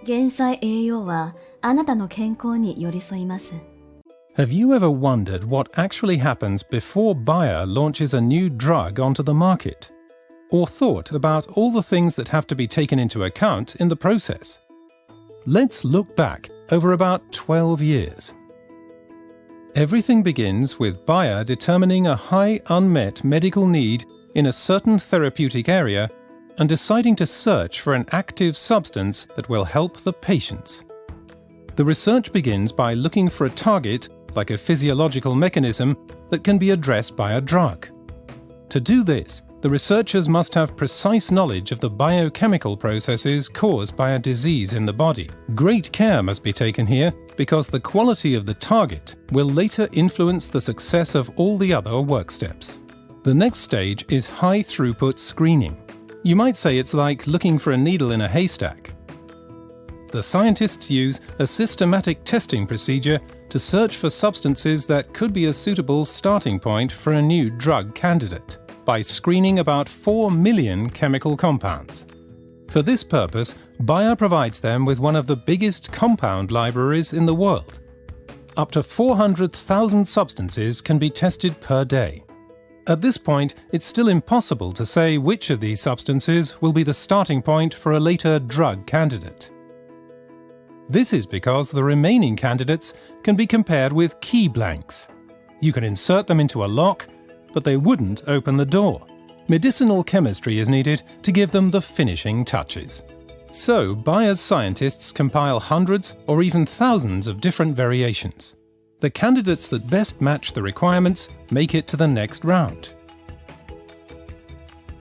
元歳栄養はあなたの健康に寄り添います。Have you ever wondered what actually happens before Bayer launches a new drug onto the market? Or thought about all the things that have to be taken into account in the process? Let's look back over about 12 years. Everything begins with Bayer determining a high unmet medical need in a certain therapeutic area and deciding to search for an active substance that will help the patients. The research begins by looking for a target, like a physiological mechanism, that can be addressed by a drug. To do this, the researchers must have precise knowledge of the biochemical processes caused by a disease in the body. Great care must be taken here, because the quality of the target will later influence the success of all the other work steps. The next stage is high-throughput screening. You might say it's like looking for a needle in a haystack. The scientists use a systematic testing procedure to search for substances that could be a suitable starting point for a new drug candidate, by screening about 4 million chemical compounds. For this purpose, Bayer provides them with one of the biggest compound libraries in the world. Up to 400,000 substances can be tested per day. At this point, it's still impossible to say which of these substances will be the starting point for a later drug candidate. This is because the remaining candidates can be compared with key blanks. You can insert them into a lock, but they wouldn't open the door. Medicinal chemistry is needed to give them the finishing touches. So, Bayer's scientists compile hundreds or even thousands of different variations. The candidates that best match the requirements make it to the next round.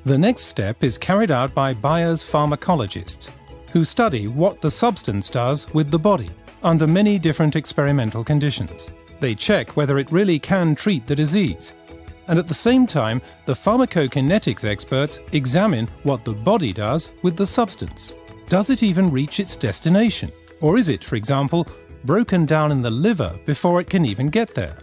The next step is carried out by Bayer's pharmacologists, who study what the substance does with the body under many different experimental conditions. They check whether it really can treat the disease. And at the same time, the pharmacokinetics experts examine what the body does with the substance. Does it even reach its destination? Or is it, for example, broken down in the liver before it can even get there?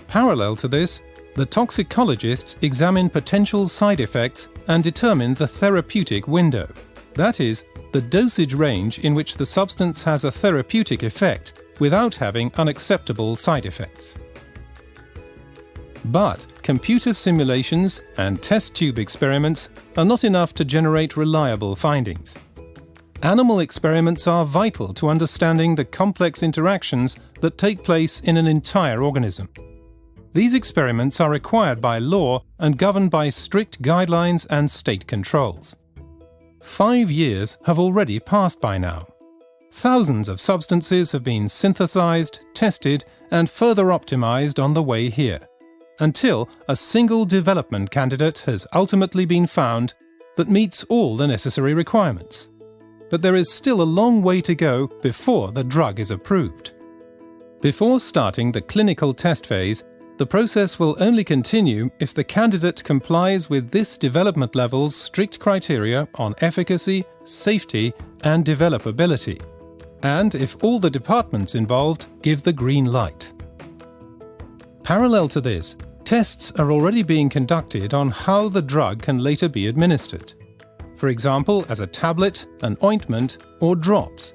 Parallel to this, the toxicologists examine potential side effects and determine the therapeutic window. That is, the dosage range in which the substance has a therapeutic effect without having unacceptable side effects. But computer simulations and test tube experiments are not enough to generate reliable findings. Animal experiments are vital to understanding the complex interactions that take place in an entire organism. These experiments are required by law and governed by strict guidelines and state controls. 5 years have already passed by now. Thousands of substances have been synthesized, tested, and further optimized on the way here, until a single development candidate has ultimately been found that meets all the necessary requirements. But there is still a long way to go before the drug is approved. Before starting the clinical test phase, the process will only continue if the candidate complies with this development level's strict criteria on efficacy, safety, and developability, and if all the departments involved give the green light. Parallel to this, tests are already being conducted on how the drug can later be administered. For example, as a tablet, an ointment, or drops.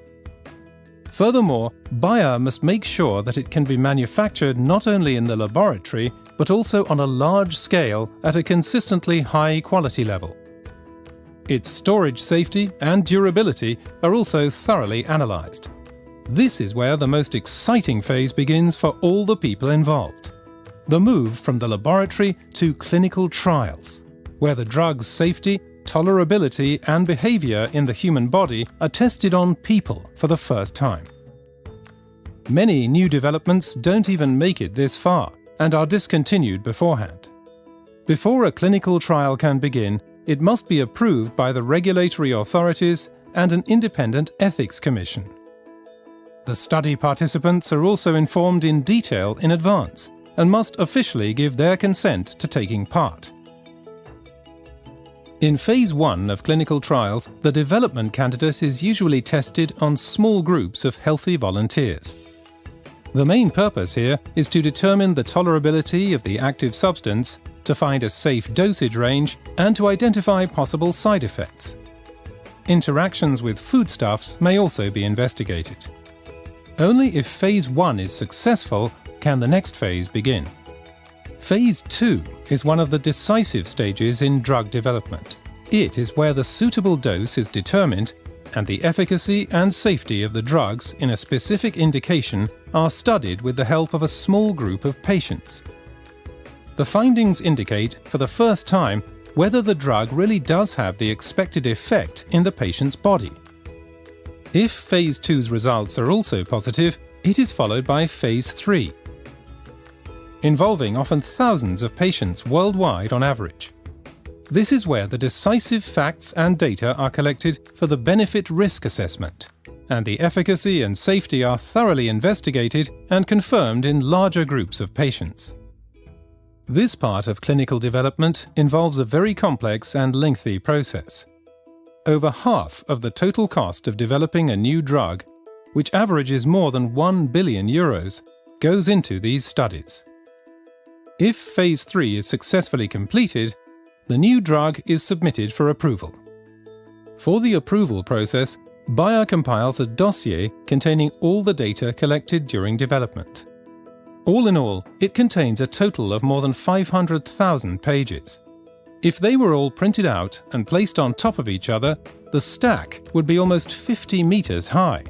Furthermore, Bayer must make sure that it can be manufactured not only in the laboratory, but also on a large scale at a consistently high quality level. Its storage safety and durability are also thoroughly analyzed. This is where the most exciting phase begins for all the people involved. The move from the laboratory to clinical trials, where the drug's safety, tolerability, and behavior in the human body are tested on people for the first time. Many new developments don't even make it this far and are discontinued beforehand. Before a clinical trial can begin, it must be approved by the regulatory authorities and an independent ethics commission. The study participants are also informed in detail in advance and must officially give their consent to taking part. In Phase 1 of clinical trials, the development candidate is usually tested on small groups of healthy volunteers. The main purpose here is to determine the tolerability of the active substance, to find a safe dosage range, and to identify possible side effects. interactions with foodstuffs may also be investigated. Only if Phase 1 is successful can the next phase begin. Phase 2 is one of the decisive stages in drug development. It is where the suitable dose is determined and the efficacy and safety of the drugs in a specific indication are studied with the help of a small group of patients. The findings indicate for the first time whether the drug really does have the expected effect in the patient's body. If Phase 2's results are also positive, it is followed by Phase 3, involving often thousands of patients worldwide on average. This is where the decisive facts and data are collected for the benefit-risk assessment, and the efficacy and safety are thoroughly investigated and confirmed in larger groups of patients. This part of clinical development involves a very complex and lengthy process. Over half of the total cost of developing a new drug, which averages more than 1 billion euros, goes into these studies. If Phase 3 is successfully completed, the new drug is submitted for approval. For the approval process, Bayer compiles a dossier containing all the data collected during development. All in all, it contains a total of more than 500,000 pages. If they were all printed out and placed on top of each other, the stack would be almost 50 meters high.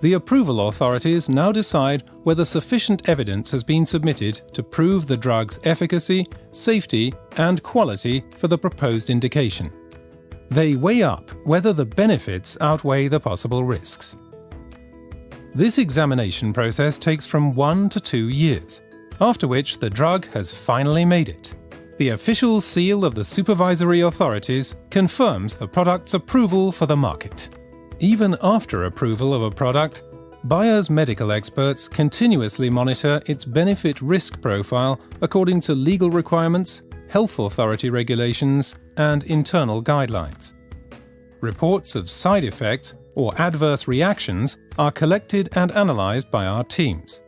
The approval authorities now decide whether sufficient evidence has been submitted to prove the drug's efficacy, safety, and quality for the proposed indication. They weigh up whether the benefits outweigh the possible risks. This examination process takes from 1 to 2 years, after which the drug has finally made it. The official seal of the supervisory authorities confirms the product's approval for the market. Even after approval of a product, Bayer's medical experts continuously monitor its benefit-risk profile according to legal requirements, health authority regulations, and internal guidelines. Reports of side effects or adverse reactions are collected and analyzed by our teams.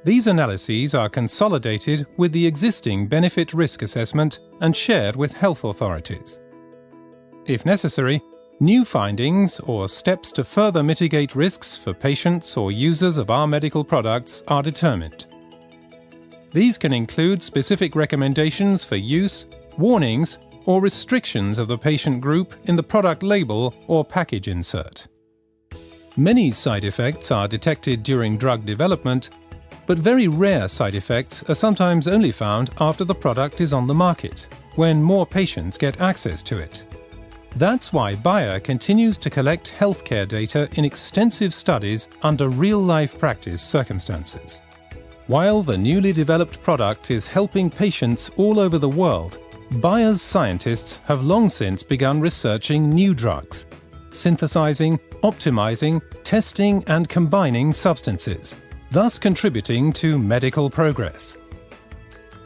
These analyses are consolidated with the existing benefit-risk assessment and shared with health authorities. If necessary, new findings or steps to further mitigate risks for patients or users of our medical products are determined. These can include specific recommendations for use, warnings, or restrictions of the patient group in the product label or package insert. Many side effects are detected during drug development, but very rare side effects are sometimes only found after the product is on the market, when more patients get access to it. That's why Bayer continues to collect healthcare data in extensive studies under real-life practice circumstances. While the newly developed product is helping patients all over the world, Bayer's scientists have long since begun researching new drugs, synthesizing, optimizing, testing and combining substances, thus contributing to medical progress.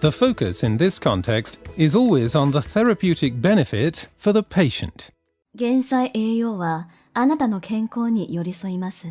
The focus in this context is always on the therapeutic benefit for the patient. 元歳栄養はあなたの健康に寄り添います。